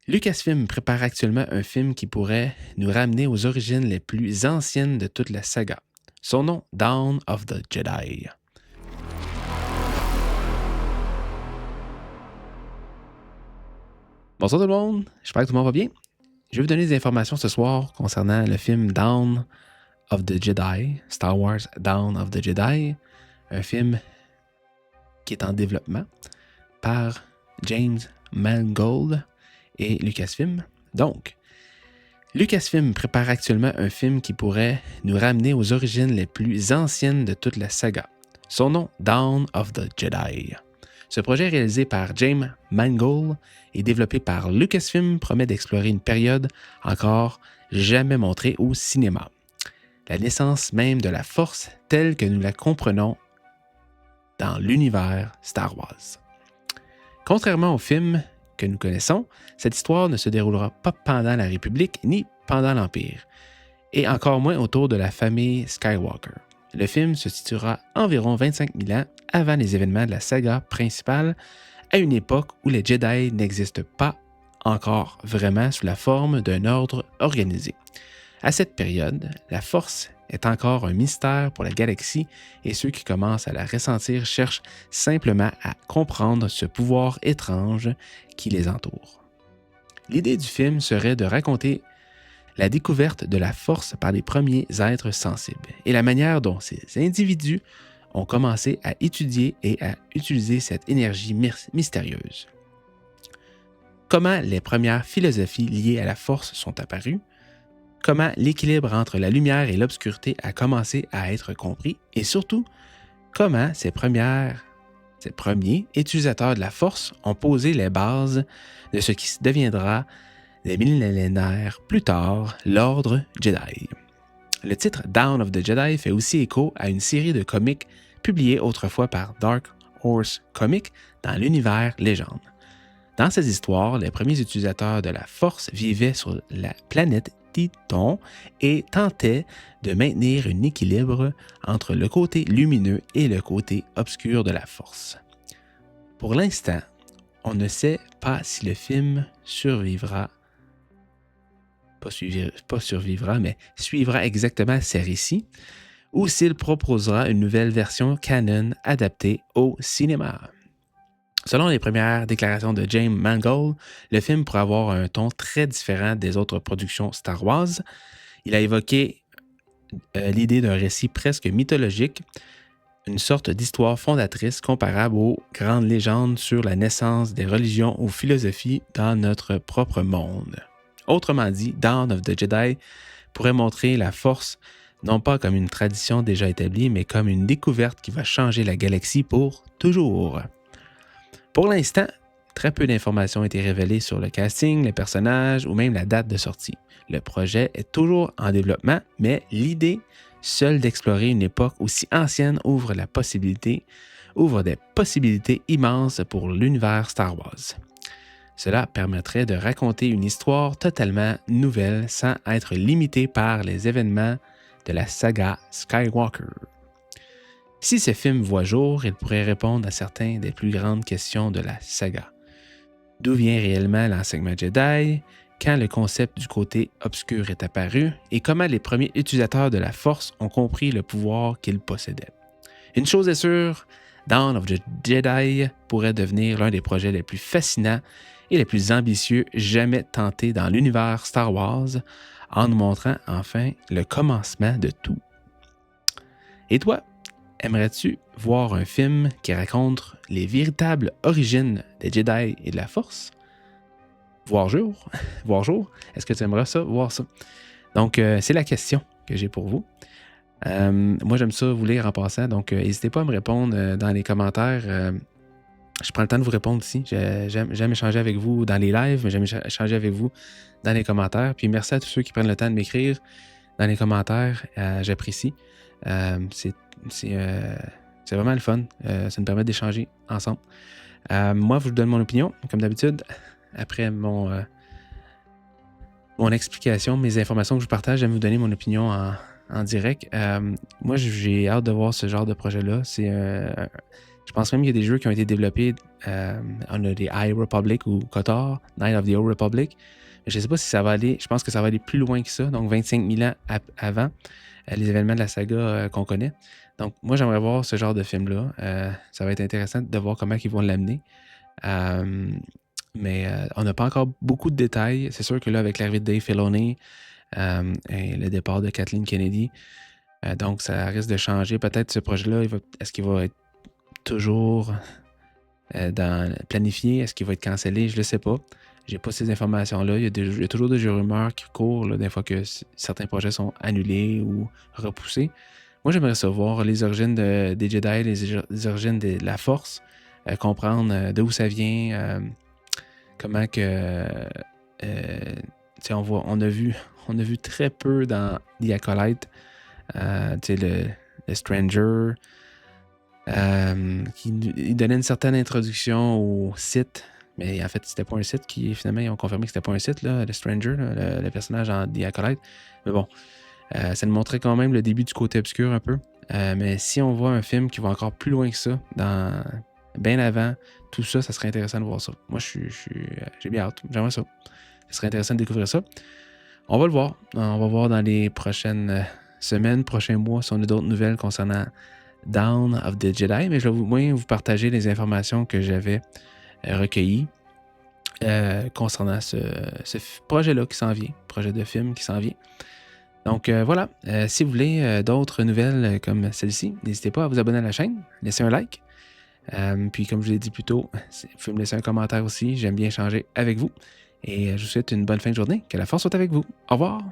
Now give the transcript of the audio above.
Lucasfilm prépare actuellement un film qui pourrait nous ramener aux origines les plus anciennes de toute la saga. Son nom, Dawn of the Jedi. Bonsoir tout le monde, j'espère que tout le monde va bien. Je vais vous donner des informations ce soir concernant le film Dawn of the Jedi, Star Wars Dawn of the Jedi, un film qui est en développement par James Mangold et Lucasfilm. Donc, Lucasfilm prépare actuellement un film qui pourrait nous ramener aux origines les plus anciennes de toute la saga. Son nom, Dawn of the Jedi. Ce projet réalisé par James Mangold et développé par Lucasfilm promet d'explorer une période encore jamais montrée au cinéma. La naissance même de la Force telle que nous la comprenons dans l'univers Star Wars. Contrairement au film que nous connaissons, cette histoire ne se déroulera pas pendant la République ni pendant l'Empire, et encore moins autour de la famille Skywalker. Le film se situera environ 25 000 ans avant les événements de la saga principale, à une époque où les Jedi n'existent pas encore vraiment sous la forme d'un ordre organisé. À cette période, la Force est encore un mystère pour la galaxie et ceux qui commencent à la ressentir cherchent simplement à comprendre ce pouvoir étrange qui les entoure. L'idée du film serait de raconter la découverte de la Force par les premiers êtres sensibles et la manière dont ces individus ont commencé à étudier et à utiliser cette énergie mystérieuse. Comment les premières philosophies liées à la Force sont apparues, comment l'équilibre entre la lumière et l'obscurité a commencé à être compris et surtout, comment ces premiers utilisateurs de la Force ont posé les bases de ce qui deviendra des millénaires plus tard l'Ordre Jedi. Le titre Dawn of the Jedi fait aussi écho à une série de comics publiée autrefois par Dark Horse Comics dans l'univers Légende. Dans ces histoires, les premiers utilisateurs de la Force vivaient sur la planète Titon et tentaient de maintenir un équilibre entre le côté lumineux et le côté obscur de la Force. Pour l'instant, on ne sait pas si le film suivra exactement ces récits ou s'il proposera une nouvelle version canon adaptée au cinéma. Selon les premières déclarations de James Mangold, le film pourrait avoir un ton très différent des autres productions Star Wars. Il a évoqué l'idée d'un récit presque mythologique, une sorte d'histoire fondatrice comparable aux grandes légendes sur la naissance des religions ou philosophies dans notre propre monde. Autrement dit, Dawn of the Jedi pourrait montrer la Force non pas comme une tradition déjà établie, mais comme une découverte qui va changer la galaxie pour toujours. Pour l'instant, très peu d'informations ont été révélées sur le casting, les personnages ou même la date de sortie. Le projet est toujours en développement, mais l'idée seule d'explorer une époque aussi ancienne ouvre des possibilités immenses pour l'univers Star Wars. Cela permettrait de raconter une histoire totalement nouvelle sans être limité par les événements de la saga Skywalker. Si ce film voit jour, il pourrait répondre à certaines des plus grandes questions de la saga. D'où vient réellement l'enseignement Jedi? Quand le concept du côté obscur est apparu? Et comment les premiers utilisateurs de la Force ont compris le pouvoir qu'ils possédaient? Une chose est sûre, Dawn of the Jedi pourrait devenir l'un des projets les plus fascinants et les plus ambitieux jamais tentés dans l'univers Star Wars, en nous montrant enfin le commencement de tout. Et toi, aimerais-tu voir un film qui raconte les véritables origines des Jedi et de la Force? Voir jour? Est-ce que tu aimerais ça, voir ça? Donc, c'est la question que j'ai pour vous. Moi, j'aime ça vous lire en passant, donc n'hésitez pas à me répondre dans les commentaires. Je prends le temps de vous répondre ici. J'aime échanger avec vous dans les lives, mais j'aime échanger avec vous dans les commentaires. Puis merci à tous ceux qui prennent le temps de m'écrire dans les commentaires. J'apprécie. C'est vraiment le fun. Ça nous permet d'échanger ensemble. Moi, je vous donne mon opinion, comme d'habitude, après mon explication, mes informations que je partage. J'aime vous donner mon opinion en direct. Moi, j'ai hâte de voir ce genre de projet-là. Je pense même qu'il y a des jeux qui ont été développés. On a des High Republic ou KOTOR, Night of the Old Republic. Je ne sais pas si ça va aller. Je pense que ça va aller plus loin que ça. Donc 25 000 ans avant les événements de la saga qu'on connaît. Donc moi, j'aimerais voir ce genre de film-là. Ça va être intéressant de voir comment ils vont l'amener. Mais on n'a pas encore beaucoup de détails. C'est sûr que là, avec l'arrivée de Dave Filoni et le départ de Kathleen Kennedy, donc ça risque de changer. Peut-être ce projet-là, est-ce qu'il va être toujours planifié? Est-ce qu'il va être cancellé? Je ne le sais pas. J'ai pas ces informations-là. Il y a toujours des rumeurs qui courent là, des fois que certains projets sont annulés ou repoussés. Moi, j'aimerais savoir les origines des Jedi, les origines de la Force, comprendre d'où ça vient, comment que... on a vu très peu dans The Acolyte, le Stranger, il donnait une certaine introduction au Sith, mais en fait, c'était pas un Sith qui, finalement, ils ont confirmé que c'était pas un Sith, là, le Stranger, là, le personnage en The Acolyte. Mais bon, ça nous montrait quand même le début du côté obscur un peu. Mais si on voit un film qui va encore plus loin que ça, bien avant, tout ça, ça serait intéressant de voir ça. Moi, j'ai bien hâte. J'aimerais ça. Ça serait intéressant de découvrir ça. On va le voir. On va voir dans les prochaines semaines, prochains mois, si on a d'autres nouvelles concernant Dawn of the Jedi. Mais je vais vous partager les informations que j'avais recueillies concernant ce projet-là qui s'en vient, projet de film qui s'en vient. Donc voilà, si vous voulez d'autres nouvelles comme celle-ci, n'hésitez pas à vous abonner à la chaîne, laisser un like. Puis comme je l'ai dit plus tôt, vous pouvez me laisser un commentaire aussi, j'aime bien échanger avec vous. Et je vous souhaite une bonne fin de journée, que la force soit avec vous. Au revoir!